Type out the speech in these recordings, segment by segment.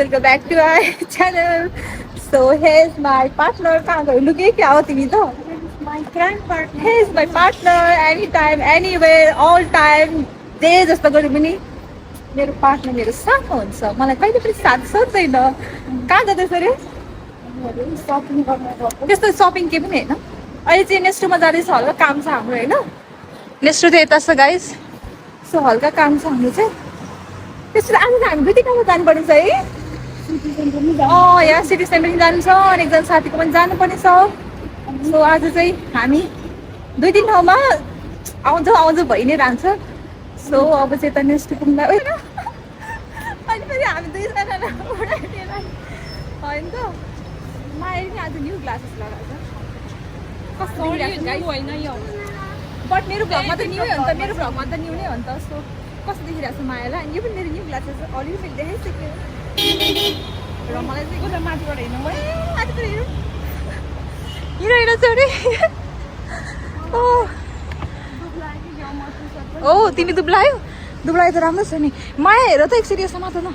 welcome back to our channel. So here's my partner. कहाँ गयो लुके क्या हो तिमी त? My grandpartner. Here's my partner. Anytime, anywhere, all time. जे जस्तो गरे पनि मेरो पार्टनर मेरो साथमा हुन्छ. मलाई कहिले पनि साथ सोध्दैन. कहाँ जाँदैछ रे? Shopping गर्न गएको. त्यस्तो सपिङ के पनि होइन. अहिले चाहिँ नेस्टोमा जाँदैछ हल्का काम छ हाम्रो होइन. नेस्टो चाहिँ यता छ गाइस. सो हल्का काम छ हाम्रो चाहिँ. त्यसो आज चाहिँ हामी दुई ठाउँमा जानुपर्ने छ है. यहाँ सिटी सेन्टर पनि जानु छ अनि एकजना साथीको पनि जानुपर्ने छ. सो आज चाहिँ हामी दुई तिन ठाउँमा आउँछ भइ नै रहन्छ. सो अब चाहिँ यता नेक्स्ट पुग्दा होइन अनि फेरि हामी दुईजना होइन त माया पनि आज न्यू ग्लासेस लगाएको छ. कस्तो होइन यो. बट मेरो भ्लगमा त न्यू हो नि त. मेरो भ्लगमा त न्यू नै हो नि त. सो कस्तो देखिरहेको छ मायालाई. यो पनि मेरो न्यू ग्लासेस अलरेडी मैले देखाइसकेँ र मलाई चाहिँ कसै माथिबाट हेर्नु माथिबाट हेरौँ हिँडेर छ अरे. ओ तिमी दुब्लायो दुब्लायो त राम्रो छ नि. माया हेर त एकचोटि यसो मात्र न.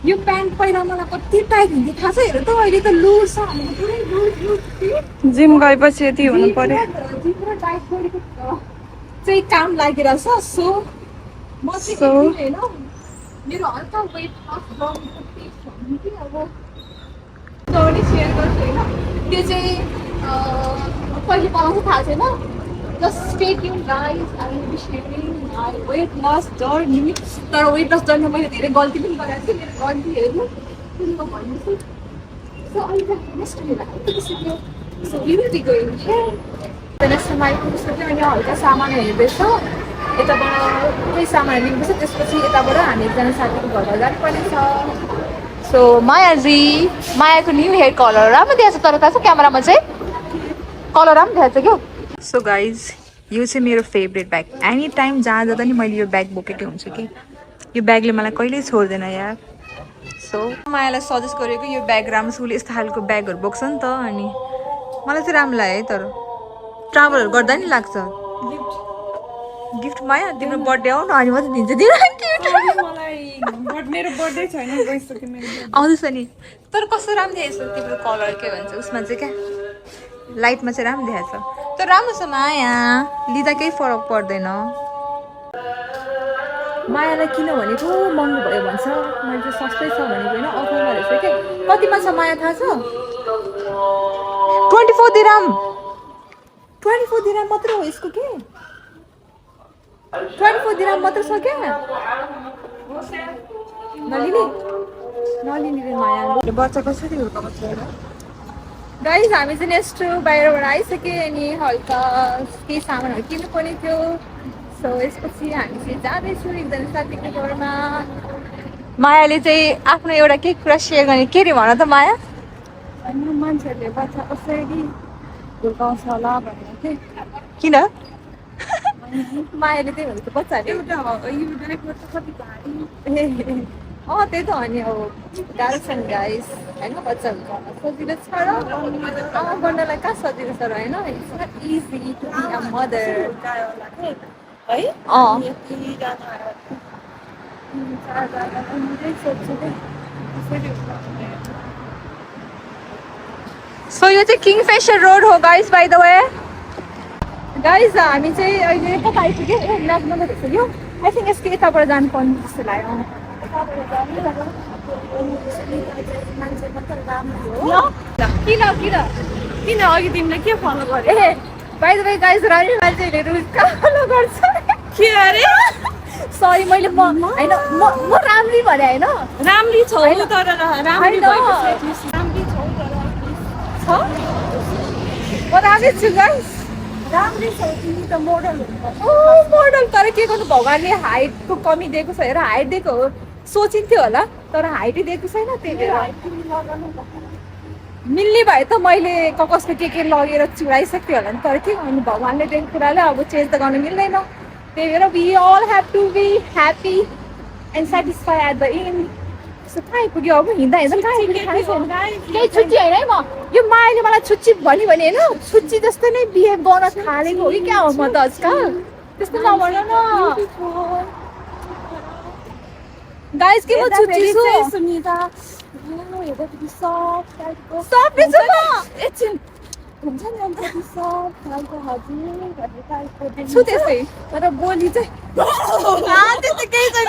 यो प्यान्ट पहिला मलाई कति टाइट हुन्थ्यो थाहा छ. हेर त अहिले त लुज छ. पुरै लुज जिम गएपछि यति हुनु पर्यो. पुरा टाइट गरेको चाहिँ काम लागिरहेछ. सो म चाहिँ होइन मेरो हल्का वेट लस गर्नुको टिप्स भन्नु कि अब पनि सेयर गर्छु होइन. त्यो चाहिँ कहिले बनाउँछ थाहा छैन. Just stay tuned guys. I will be sharing my weight loss journey. तर वेट लस जर्नी मैले धेरै गल्ती पनि गरेको थिएँ. मेरो गल्तीहरू पनि म भन्दैछु. सो अहिले नेक्स्ट लिएर आइपुगिसक्यो. So we will be going here. नेक्स्टमा आइपुगिसक्यो अनि हल्का सामान हेर्दैछौँ. यताबाट केही सामान लिनुपर्छ. त्यसपछि यताबाट हामी एकजना साथीको घरमा जानुपर्ने छ. सो मायाजी मायाको न्यू हेयर कलर राम्रो देखाएको छ. तर थाहा छ क्यामेरामा चाहिँ कलर राम्रो देखाएको छ क्या. सो गाइज यो चाहिँ मेरो फेभरेट ब्याग. एनी टाइम जहाँ जाँदा नि मैले यो ब्याग बोकेकै हुन्छु कि. यो ब्यागले मलाई कहिल्यै छोड्दैन यार. सो मायालाई सजेस्ट गरेको यो ब्याग राम्रो छ. उसले यस्तो खालको ब्यागहरू बोक्छ नि त. अनि मलाई चाहिँ राम्रो लाग्यो है. तर ट्राभलहरू गर्दा नि लाग्छ. गिफ्ट माया तिम्रो बर्थडे आऊ न अनि मात्रै दिन्छ. मेरो बर्थडे छैन गइसक्यो मेरो. आउँदैछ नि. तर कस्तो राम्रो देखेको छ तिम्रो कलर के भन्छ उसमा चाहिँ क्या लाइटमा चाहिँ राम्रो देखाएको छ. तर राम्रो छ माया. लिँदा केही फरक पर्दैन. मायालाई किन भनेको महँगो भयो भन्छ. मैले चाहिँ सस्तै छ भनेको होइन अफरमा रहेछ क्या. कतिमा छ माया थाहा छ? 24 दिराम. 24 दिराम मात्रै हो यसको के. 24 दिराम मात्र छ क्या. नलिने रे माया. बच्चा कसरी हुर्काएको छ. गाइस हामी चाहिँ नेक्स्ट बाहिरबाट आइसक्यो अनि हल्का केही सामानहरू किन्नु पर्ने थियो. सो यसपछि हामी चाहिँ जाँदैछौँ एकजना साथीको घरमा. मायाले चाहिँ आफ्नो एउटा केही कुरा सेयर गर्ने के रे भन त माया. मान्छेहरूले बच्चा कसरी हुर्काउँछ होला भनेर चाहिँ. किन मायाले त्यही भनेको बच्चाहरूले कति भारी. त्यही त हो नि. अब गाह्रो छ नि गाइस होइन. बच्चा हुर्काउन सजिलो छ र आमा गर्नलाई कहाँ सजिलो छ र होइन. It's not easy to be a mother है. सो यो चाहिँ किङफिसर रोड हो guys by the way. Guys हामी चाहिँ अहिले कता आइपुग्यो. म्यापमा देखिसक्यो. आई थिङ्क यसको यताबाट जानुपर्ने जस्तो लाग्यो. किन अघि तिमीले के फलो गर्यो. ए बाइ द वे गाइस राम्री मान्छेहरू फलो गर्छ के अरे. सरी मैले होइन म राम्री भने होइन. राम्री छौ तर राम्री भएपछि राम्री छौ तर छ. म राम्रै छु गाइस. राम्री छौ तिमी त मोडल हो. मोडल तर के गर्नु भगवान्ले हाइटको कमी दिएको छ. हेर हाइट दिएको हो सोचिन्थ्यो होला तर हाइटै दिएको छैन. त्यही भएर मिल्ने भए त मैले कसको के लगेर चुडाइसक्थ्यो होला नि. तर के गर्नु भगवान्ले दिएको कुरालाई अब चेन्ज त गर्नु मिल्दैन. त्यही भएर we all have to be happy and satisfy at the end. So कहाँ आइपुग्यो अब हिँड्दा हिँड्दा कहाँ आइपुग्यो थाहा छैन. केही छुच्ची होइन है. म यो मायाले मलाई छुच्ची भन्यो भने होइन छुच्ची जस्तो नै बिहेभ गर्न थालेको हो कि क्या हो. म त आजकल त्यस्तो नभन न. गाइस के म हेर्दाखेरि छुच्ची चाहिँ छु सुनिता हेर्दाखेरि सफ्ट टाइपको सफ्ट हुन्छ छु नि, एकछिन हुन्छ नि अन्त त्यो सफ्ट खालको हजुर भन्ने टाइपको छु देखिन्छ। त्यस्तै तर बोली चाहिँ त्यस्तै केही छैन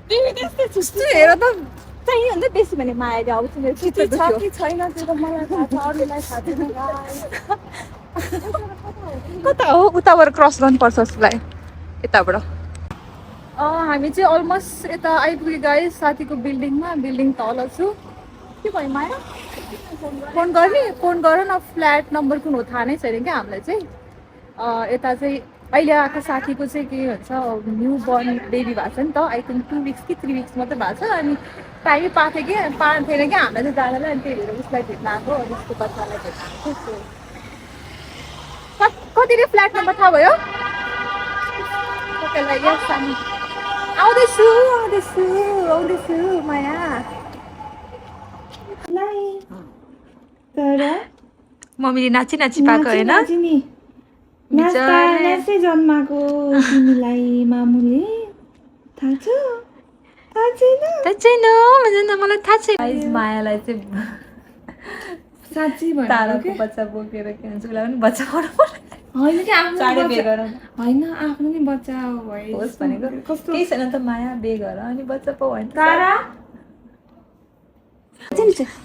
तिमी त्यस्तै कस्तो हेर त चाहियो भन्दा बेसी भने मायाले आउँछ मेरो चित्त छ दुख्यो कि छैन त्यो त मलाई थाहा छ, अरूलाई थाहा छैन guys। कता हो उताबाट क्रस गर्नुपर्छ जस्तो लाग्यो यताबाट हामी चाहिँ अलमोस्ट यता आइपुग्यो गाइस साथीको बिल्डिङमा बिल्डिङ तल छु के भयो माया फोन गर न फ्ल्याट नम्बर कुन हो थाहा नै छैन क्या हामीलाई चाहिँ यता चाहिँ अहिले आएको साथीको चाहिँ के भन्छ न्यू बर्न बेबी भएको छ नि त आई थिङ्क 2 विक्स कि 3 विक्स मात्रै भएको छ अनि टाइमै पाएको थिएन क्या हामीलाई चाहिँ जानलाई अनि त्यही भएर उसलाई भेट्न आएको अनि उसको बच्चालाई भेट्न आएको कति रे फ्ल्याट नम्बर थाहा भयो तपाईँलाई यस सानो आउँदैछु माया तर मम्मीले नाची पाएको होइन नाच्दै जन्माएको तिमीलाई मामुले थाहा छ थाहा छैन मलाई थाहा छैन मायालाई चाहिँ साँच्ची ताराको बच्चा बोकेर के भन्छ उसलाई पनि बच्चा होइन कि आफ्नो चाँडै बिहे गर होइन आफ्नो नि बच्चा भयो होस् भनेको कस्तो केही छैन त माया बिहे गर अनि बच्चा पाऊ होइन तारा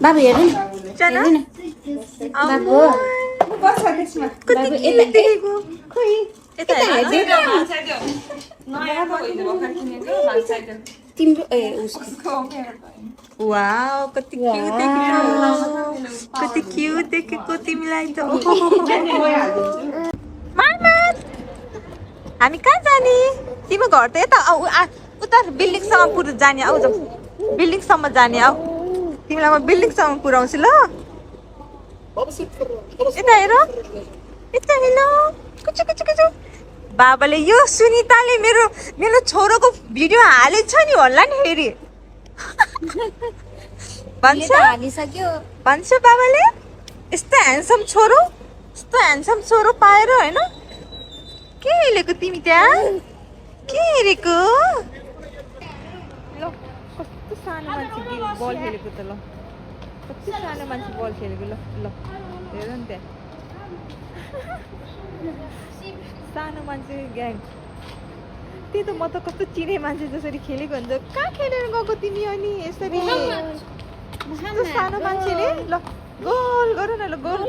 बाबु हेर्नु नि बाबु बस्छ त्यसमा तिम्रो ए उसको वाउ कति क्युट देखेको तिमीलाई त हामी कहाँ जाने तिम्रो घर त यता उता बिल्डिङसम्म पुरा जाने आऊ जाऊ बिल्डिङसम्म जाने आऊ तिमीलाई म बिल्डिङसम्म पुऱ्याउँछु ल यता हेर कुचु बाबाले यो सुनिताले मेरो छोरोको भिडियो हालेछ नि होला नि फेरि भन्छ बाबाले यस्तो ह्यान्डसम छोरो पाएर होइन के हेरेको तिमी त्यहाँ के हेरेको ल कस्तो सानो मान्छे बल खेलेको त ल कति सानो मान्छे बल खेलेको ल हेर नि त्यहाँ सानो मान्छे ग्याङ त्यही त म त कस्तो चिने मान्छे जसरी खेलेको हुन्छ कहाँ खेलेर गएको तिमी अनि यसरी कस्तो सानो मान्छेले ल गोल गर न ल गोल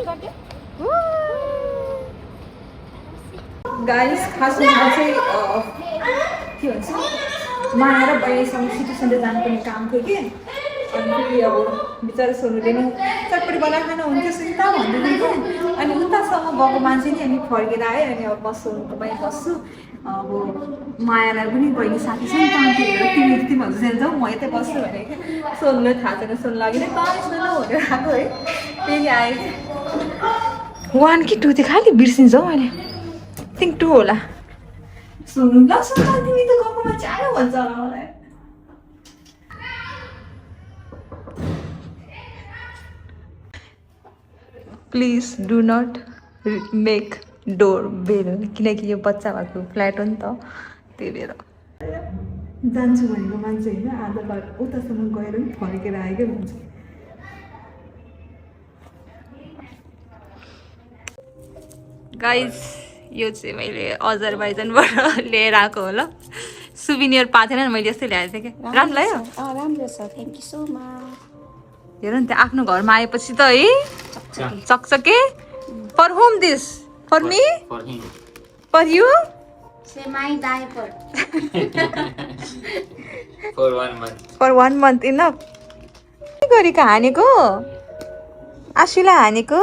गाइस खासमा चाहिँ के भन्छ माया र बहिनीसँग सिटी सेन्टर जानुपर्ने काम थियो कि अनि फेरि अब बिचरा सोनुले नै चटपटी बनाएर खानु हुन्थ्यो सुनिता भन्दै थियो अनि उतासम्म गएको मान्छे नि अनि फर्केर आयो अनि अब म सोनुको बाहिर बस्छु अब मायालाई पनि बहिनी साथी छ नि त हेरेर तिमीहरू चाहिँ जाऊ म यतै बस्छु भनेको क्या सोनुलाई थाहा छैन सोनु लागि नै कहाँ सोनु भनेर आएको है फेरि आयो 1 कि 2 थियो खालि बिर्सिन्छ हौ अहिले थिङ्क 2 होला सोनु ल सोनु तिमी त गएकोमा चाँडो भन्छ होला मलाई please do not make door bell किनकि यो बच्चा भएको फ्ल्याट हो नि त त्यही भएर जान्छु भनेको मान्छे होइन आधा बाटो उतासम्म गएर पनि फर्केर आएकै हुन्छ गाइज यो चाहिँ मैले अजरबाइजनबाट लिएर आएको हो ल सुभिनियर पाएको थिएन मैले यस्तै ल्याएको थिएँ क्या राम्रो लाग्यो राम्रो छ थ्याङ्क यू सो मच हेर नि त्यहाँ आफ्नो घरमा आएपछि त है चकचके for home this for me for you सेमाई डायपर फर 1 month इनफ के गरेको हानेको आशुलाई हानेको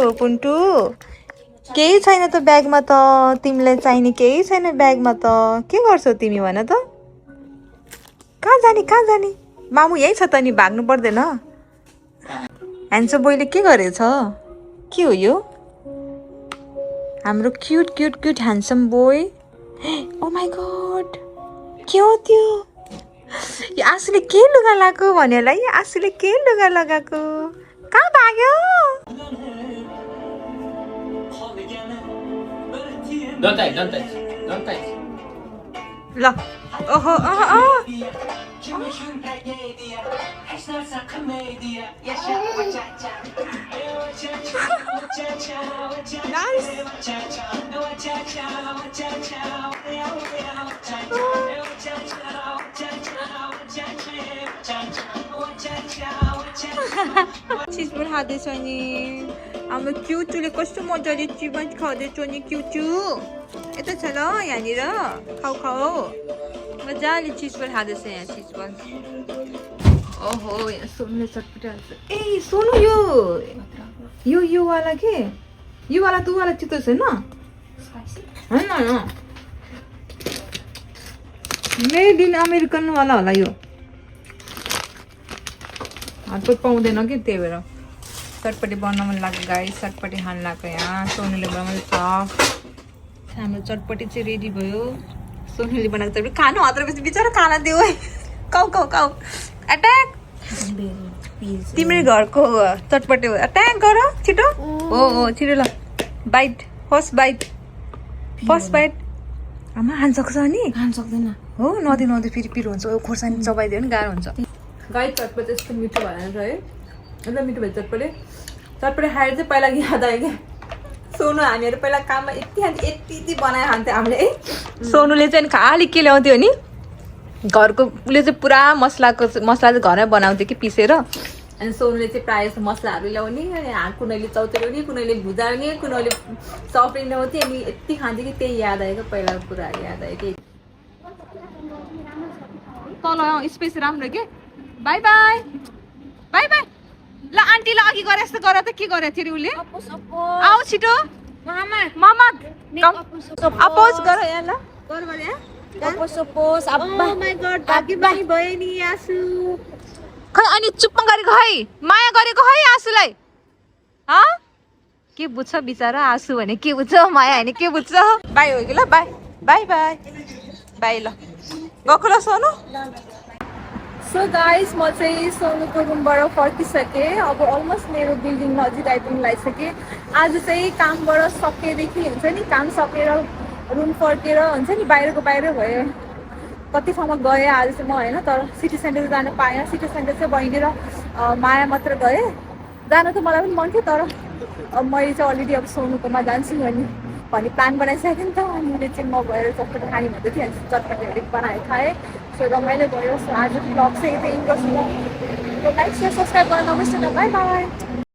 हो पुन्टु केही छैन त ब्यागमा त तिमीलाई चाहिने केही छैन ब्यागमा त के गर्छौ तिमी भन त कहाँ जाने मामु यही छ त नि भाग्नु पर्दैन ह्यान्सो बोयले के गरेछ के हो यो हाम्रो cute handsome boy oh my god के हो त्यो यो आशुले के लुगा लगाएको भन्यो होला है आशुले के लुगा लगाएको कहाँ भाग्यो Don't touch. ल ओहो चिजबल खाँदैछ नि हाम्रो क्युचुले कस्तो मजाले चिबन खाँदैछ नि क्युचु यता छ ल यहाँनिर खाऊ खाऊ मजाले चिजबल खाँदैछ यहाँ चिजबल ओहो यहाँ सोनुले चटपटी हाल्छ ए सोनु यो वाला के यो वाला तँ वाला चितो छैन होइन मेड इन अमेरिकन वाला होला यो हातको पाउँदैन कि त्यही भएर चटपटी बनाउन मन लाग्यो गाई चटपटी खान लाग्यो यहाँ सोनुले बनाउँदैछ हाम्रो चटपटी चाहिँ रेडी भयो सोनुले बनाएको चटपटी खानु हतारपछि बिचरा खाना दियो है काउ काउ काउ एट्याक तिम्रो घरको चटपटी हो एट्याक गर छिटो हो छिटो ल बाइट फर्स्ट बाइट आमा खान सक्छ नि खान सक्दैन हो नदी फेरि पिरो हुन्छ खोर्सानी चबाइदियो नि गाह्रो हुन्छ गाई चटपटी यस्तो मिठो भएन है एकदम मिठो भयो चटपटी खाएर चाहिँ पहिला याद आयो क्या सोनु हामीहरू पहिला काममा यति बनाएर खान्थ्यो हामीले है सोनुले चाहिँ खालि के ल्याउँथ्यो नि घरको उसले चाहिँ पुरा मसला चाहिँ घरमै बनाउँथ्यो कि पिसेर अनि सोनुले चाहिँ प्रायः जस्तो मसलाहरू ल्याउने अनि कुनैले चौताउने कुनैले भुजाउने कुनैले सफ्री ल्याउँथ्यो अनि यति खान्थ्यो कि त्यही याद आयो क्या पहिलाको कुराहरू याद आयो कि तल स्पेस राम्रो के बाई बाई ल आन्टीलाई अघि गरे जस्तो गर त के गरेको थियो उसले आऊ छिटो मामा अपोज गर यहाँ ल गर यहाँ खै अनि चुप्प गरेको है माया गरेको है आँसुलाई के बुझ्छ बिचरा आँसु भने के बुझ्छ माया भने के बुझ्छ बाई हो कि ल बाई ल गएको ल सोनु सो गाइस म चाहिँ सोनुको रुमबाट फर्किसकेँ अब अलमोस्ट मेरो बिल्डिङ नजिक आइपुग्नु लागिसकेँ आज चाहिँ कामबाट सकेदेखि हुन्छ नि काम सकेर रुम फर्केर हुन्छ नि बाहिर भयो कति ठाउँमा गएँ आज चाहिँ म होइन तर सिटी सेन्टर जान पाएन सिटी सेन्टर चाहिँ बहिनी र माया मात्र गएँ जान त मलाई पनि मन थियो तर मैले चाहिँ अलरेडी अब सोनुकोमा जान्छु भन्ने प्लान बनाइसकेँ नि त अनि चाहिँ म गएर चटपटी खाने भन्दै थिएँ चटपटीहरू बनाएर खाएँ सो रमाइलो भयो सो आज ब्लग चाहिँ यतै इन्ट्रेस्ट लाइक सेयर सब्सक्राइब गर्न नबिर्सनु बाई बाई